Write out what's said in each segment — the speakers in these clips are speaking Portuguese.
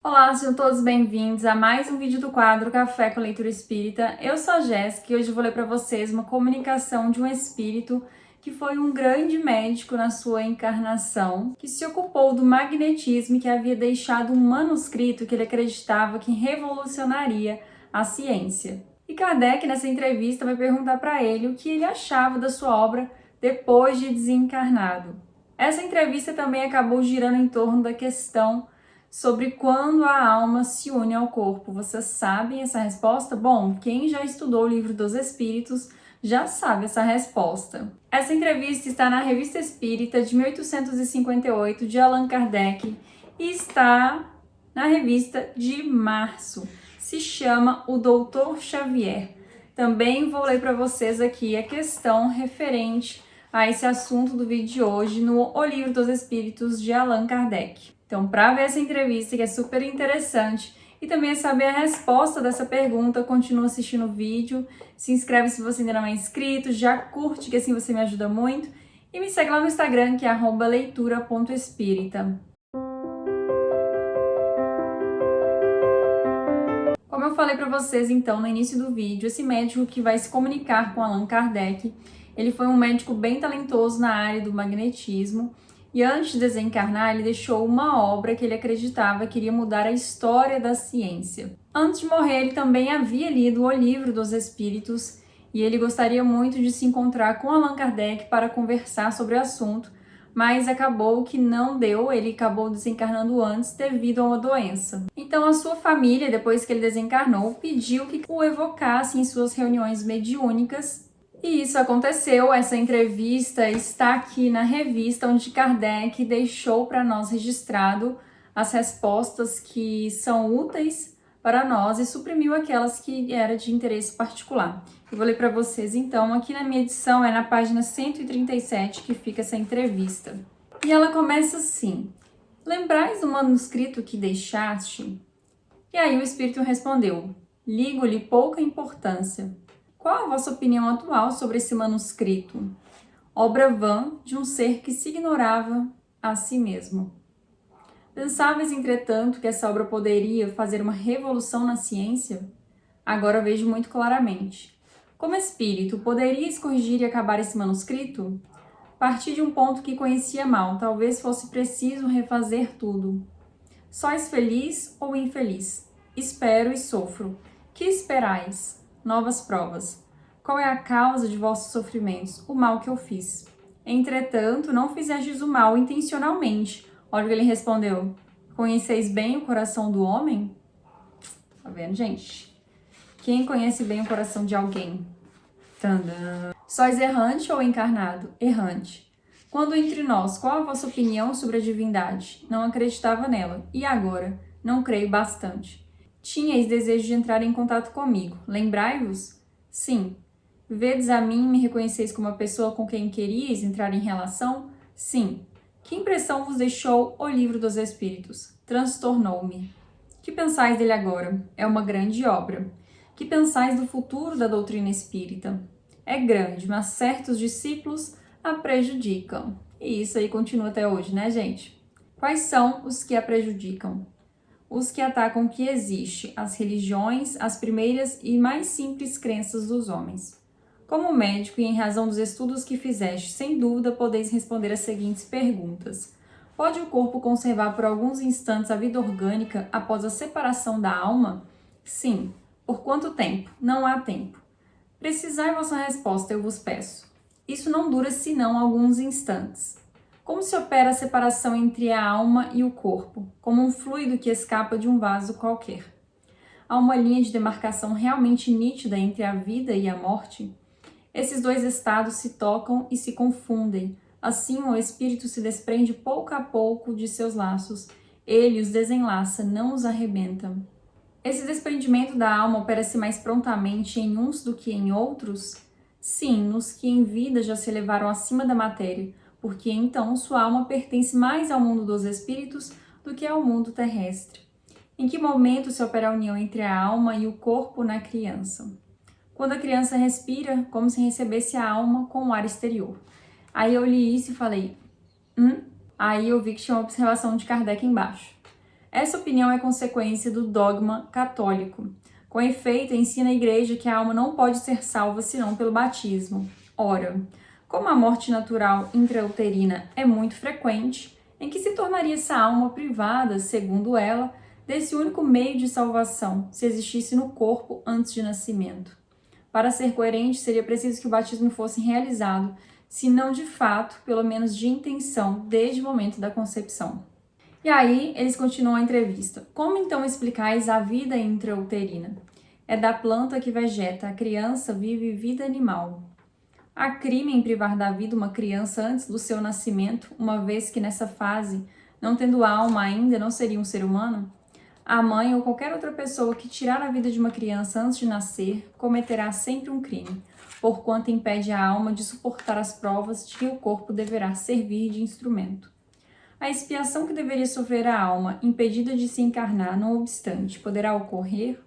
Olá, sejam todos bem-vindos a mais um vídeo do quadro Café com Leitura Espírita. Eu sou a Jéssica e hoje eu vou ler para vocês uma comunicação de um espírito que foi um grande médico na sua encarnação, que se ocupou do magnetismo e que havia deixado um manuscrito que ele acreditava que revolucionaria a ciência. E Kardec, nessa entrevista, vai perguntar para ele o que ele achava da sua obra depois de desencarnado. Essa entrevista também acabou girando em torno da questão sobre quando a alma se une ao corpo. Vocês sabem essa resposta? Bom, quem já estudou o Livro dos Espíritos já sabe essa resposta. Essa entrevista está na Revista Espírita de 1858, de Allan Kardec, e está na revista de março. Se chama O Doutor Xavier. Também vou ler para vocês aqui a questão referente a esse assunto do vídeo de hoje no O Livro dos Espíritos, de Allan Kardec. Então, para ver essa entrevista, que é super interessante, e também saber a resposta dessa pergunta, continua assistindo o vídeo, se inscreve se você ainda não é inscrito, já curte, que assim você me ajuda muito, e me segue lá no Instagram, que é @leitura.espírita. Como eu falei para vocês, então, no início do vídeo, esse médico que vai se comunicar com Allan Kardec, ele foi um médico bem talentoso na área do magnetismo, e antes de desencarnar, ele deixou uma obra que ele acreditava que iria mudar a história da ciência. Antes de morrer, ele também havia lido O Livro dos Espíritos e ele gostaria muito de se encontrar com Allan Kardec para conversar sobre o assunto, mas acabou que não deu, ele acabou desencarnando antes devido a uma doença. Então a sua família, depois que ele desencarnou, pediu que o evocasse em suas reuniões mediúnicas. E isso aconteceu, essa entrevista está aqui na revista onde Kardec deixou para nós registrado as respostas que são úteis para nós e suprimiu aquelas que eram de interesse particular. Eu vou ler para vocês então, aqui na minha edição é na página 137 que fica essa entrevista. E ela começa assim: lembrais do manuscrito que deixaste? E aí o espírito respondeu: ligo-lhe pouca importância. Qual a vossa opinião atual sobre esse manuscrito? Obra vã de um ser que se ignorava a si mesmo. Pensáveis, entretanto, que essa obra poderia fazer uma revolução na ciência? Agora vejo muito claramente. Como espírito, poderias corrigir e acabar esse manuscrito? Parti de um ponto que conhecia mal, talvez fosse preciso refazer tudo. Sois feliz ou infeliz? Espero e sofro. Que esperais? Novas provas. Qual é a causa de vossos sofrimentos? O mal que eu fiz. Entretanto, não fizestes o mal intencionalmente. Olha o que ele respondeu. Conheceis bem o coração do homem? Tá vendo, gente? Quem conhece bem o coração de alguém? Tandã. Sois errante ou encarnado? Errante. Quando entre nós, qual a vossa opinião sobre a divindade? Não acreditava nela. E agora? Não creio bastante. Tinhais desejo de entrar em contato comigo. Lembrai-vos? Sim. Vedes a mim e me reconheceis como a pessoa com quem queríeis entrar em relação? Sim. Que impressão vos deixou o Livro dos Espíritos? Transtornou-me. Que pensais dele agora? É uma grande obra. Que pensais do futuro da doutrina espírita? É grande, mas certos discípulos a prejudicam. E isso aí continua até hoje, né, gente? Quais são os que a prejudicam? Os que atacam o que existe, as religiões, as primeiras e mais simples crenças dos homens. Como médico e em razão dos estudos que fizeste, sem dúvida podeis responder as seguintes perguntas. Pode o corpo conservar por alguns instantes a vida orgânica após a separação da alma? Sim. Por quanto tempo? Não há tempo. Precisai vossa resposta, eu vos peço. Isso não dura senão alguns instantes. Como se opera a separação entre a alma e o corpo? Como um fluido que escapa de um vaso qualquer. Há uma linha de demarcação realmente nítida entre a vida e a morte? Esses dois estados se tocam e se confundem. Assim, o espírito se desprende pouco a pouco de seus laços. Ele os desenlaça, não os arrebenta. Esse desprendimento da alma opera-se mais prontamente em uns do que em outros? Sim, nos que em vida já se elevaram acima da matéria, porque então sua alma pertence mais ao mundo dos espíritos do que ao mundo terrestre. Em que momento se opera a união entre a alma e o corpo na criança? Quando a criança respira, como se recebesse a alma com o ar exterior. Aí eu li isso e falei, Aí eu vi que tinha uma observação de Kardec embaixo. Essa opinião é consequência do dogma católico. Com efeito, ensina a Igreja que a alma não pode ser salva senão pelo batismo. Ora, como a morte natural intrauterina é muito frequente, em que se tornaria essa alma privada, segundo ela, desse único meio de salvação, se existisse no corpo antes de nascimento? Para ser coerente, seria preciso que o batismo fosse realizado, se não de fato, pelo menos de intenção, desde o momento da concepção. E aí, eles continuam a entrevista. Como então explicais a vida intrauterina? É da planta que vegeta, a criança vive vida animal. Há crime em privar da vida uma criança antes do seu nascimento, uma vez que nessa fase, não tendo alma ainda, não seria um ser humano? A mãe ou qualquer outra pessoa que tirar a vida de uma criança antes de nascer cometerá sempre um crime, porquanto impede a alma de suportar as provas de que o corpo deverá servir de instrumento. A expiação que deveria sofrer a alma, impedida de se encarnar, não obstante, poderá ocorrer?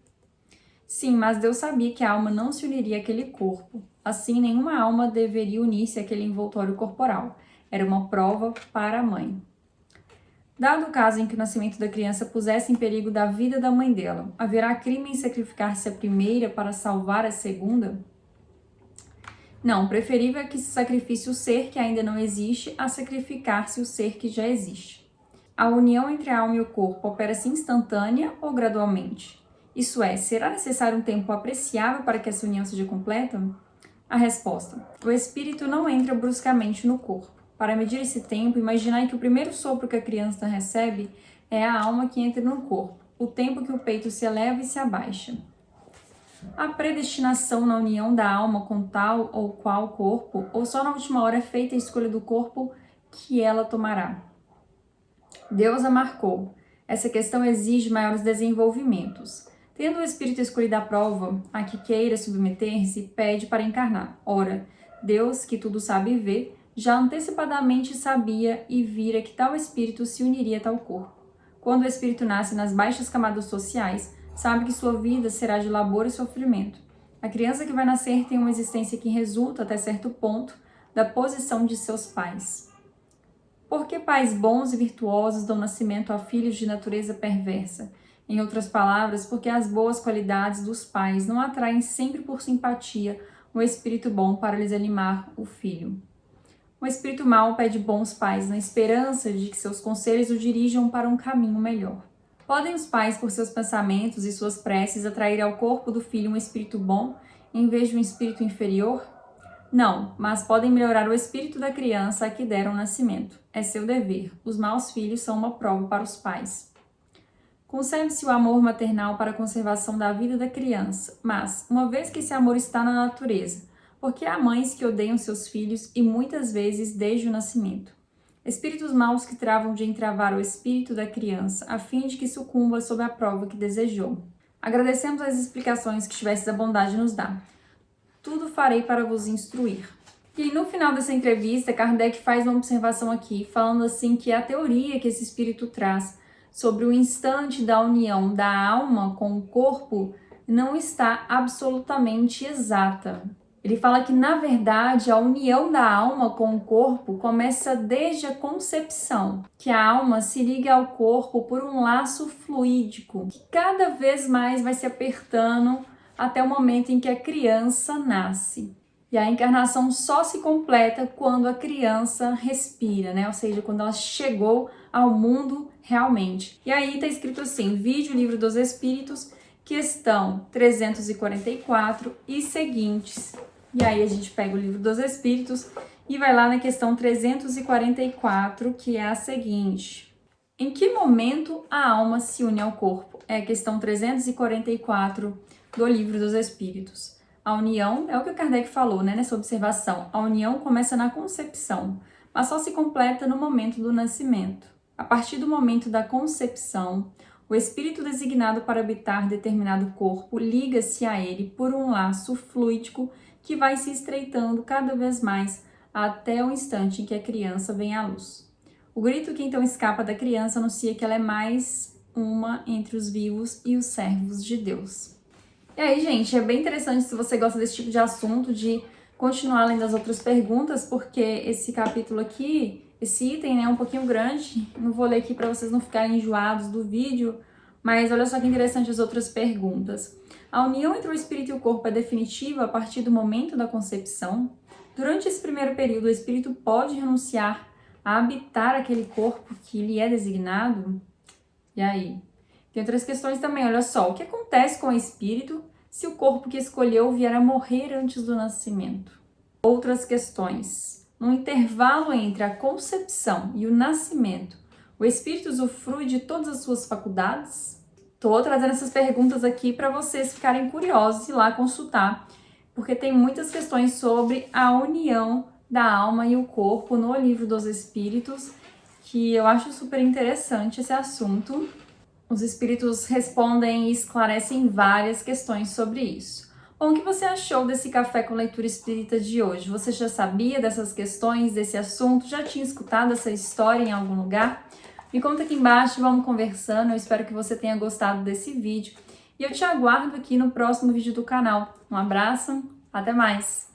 Sim, mas Deus sabia que a alma não se uniria àquele corpo. Assim, nenhuma alma deveria unir-se àquele envoltório corporal. Era uma prova para a mãe. Dado o caso em que o nascimento da criança pusesse em perigo da vida da mãe dela, haverá crime em sacrificar-se a primeira para salvar a segunda? Não, preferível é que se sacrifique o ser que ainda não existe a sacrificar-se o ser que já existe. A união entre a alma e o corpo opera-se instantânea ou gradualmente? Isso é, será necessário um tempo apreciável para que essa união seja completa? A resposta: o espírito não entra bruscamente no corpo. Para medir esse tempo, imaginai que o primeiro sopro que a criança recebe é a alma que entra no corpo, o tempo que o peito se eleva e se abaixa. Há predestinação na união da alma com tal ou qual corpo, ou só na última hora é feita a escolha do corpo que ela tomará? Deus a marcou. Essa questão exige maiores desenvolvimentos. Tendo o espírito escolhido a prova a que queira submeter-se, pede para encarnar. Ora, Deus, que tudo sabe e vê, já antecipadamente sabia e vira que tal espírito se uniria a tal corpo. Quando o espírito nasce nas baixas camadas sociais, sabe que sua vida será de labor e sofrimento. A criança que vai nascer tem uma existência que resulta, até certo ponto, da posição de seus pais. Por que pais bons e virtuosos dão nascimento a filhos de natureza perversa? Em outras palavras, porque as boas qualidades dos pais não atraem sempre por simpatia o espírito bom para lhes animar o filho. O espírito mau pede bons pais na esperança de que seus conselhos o dirijam para um caminho melhor. Podem os pais, por seus pensamentos e suas preces, atrair ao corpo do filho um espírito bom em vez de um espírito inferior? Não, mas podem melhorar o espírito da criança a que deram nascimento. É seu dever. Os maus filhos são uma prova para os pais. Concebe-se o amor maternal para a conservação da vida da criança, mas, uma vez que esse amor está na natureza, porque há mães que odeiam seus filhos e muitas vezes desde o nascimento. Espíritos maus que travam de entravar o espírito da criança a fim de que sucumba sob a prova que desejou. Agradecemos as explicações que tivesses a bondade de nos dar. Tudo farei para vos instruir. E aí, no final dessa entrevista, Kardec faz uma observação aqui, falando assim que a teoria que esse espírito traz sobre o instante da união da alma com o corpo não está absolutamente exata. Ele fala que, na verdade, a união da alma com o corpo começa desde a concepção, que a alma se liga ao corpo por um laço fluídico, que cada vez mais vai se apertando até o momento em que a criança nasce. E a encarnação só se completa quando a criança respira, né? Ou seja, quando ela chegou ao mundo realmente. E aí está escrito assim, Vídeo Livro dos Espíritos, questão 344 e seguintes. E aí a gente pega o Livro dos Espíritos e vai lá na questão 344, que é a seguinte. Em que momento a alma se une ao corpo? É a questão 344 do Livro dos Espíritos. A união, é o que o Kardec falou, né, nessa observação. A união começa na concepção, mas só se completa no momento do nascimento. A partir do momento da concepção, o espírito designado para habitar determinado corpo liga-se a ele por um laço fluídico que vai se estreitando cada vez mais até o instante em que a criança vem à luz. O grito que então escapa da criança anuncia que ela é mais uma entre os vivos e os servos de Deus. E aí, gente, é bem interessante se você gosta desse tipo de assunto, de continuar lendo as outras perguntas, porque esse capítulo aqui, Esse item, né, é um pouquinho grande, não vou ler aqui para vocês não ficarem enjoados do vídeo, mas olha só que interessante as outras perguntas. A união entre o espírito e o corpo é definitiva a partir do momento da concepção? Durante esse primeiro período, o espírito pode renunciar a habitar aquele corpo que lhe é designado? E aí? Tem outras questões também, olha só. O que acontece com o espírito se o corpo que escolheu vier a morrer antes do nascimento? Outras questões. No intervalo entre a concepção e o nascimento, o espírito usufrui de todas as suas faculdades? Estou trazendo essas perguntas aqui para vocês ficarem curiosos e lá consultar, porque tem muitas questões sobre a união da alma e o corpo no Livro dos Espíritos, que eu acho super interessante esse assunto. Os espíritos respondem e esclarecem várias questões sobre isso. Bom, o que você achou desse Café com Leitura Espírita de hoje? Você já sabia dessas questões, desse assunto? Já tinha escutado essa história em algum lugar? Me conta aqui embaixo, vamos conversando. Eu espero que você tenha gostado desse vídeo. E eu te aguardo aqui no próximo vídeo do canal. Um abraço, até mais!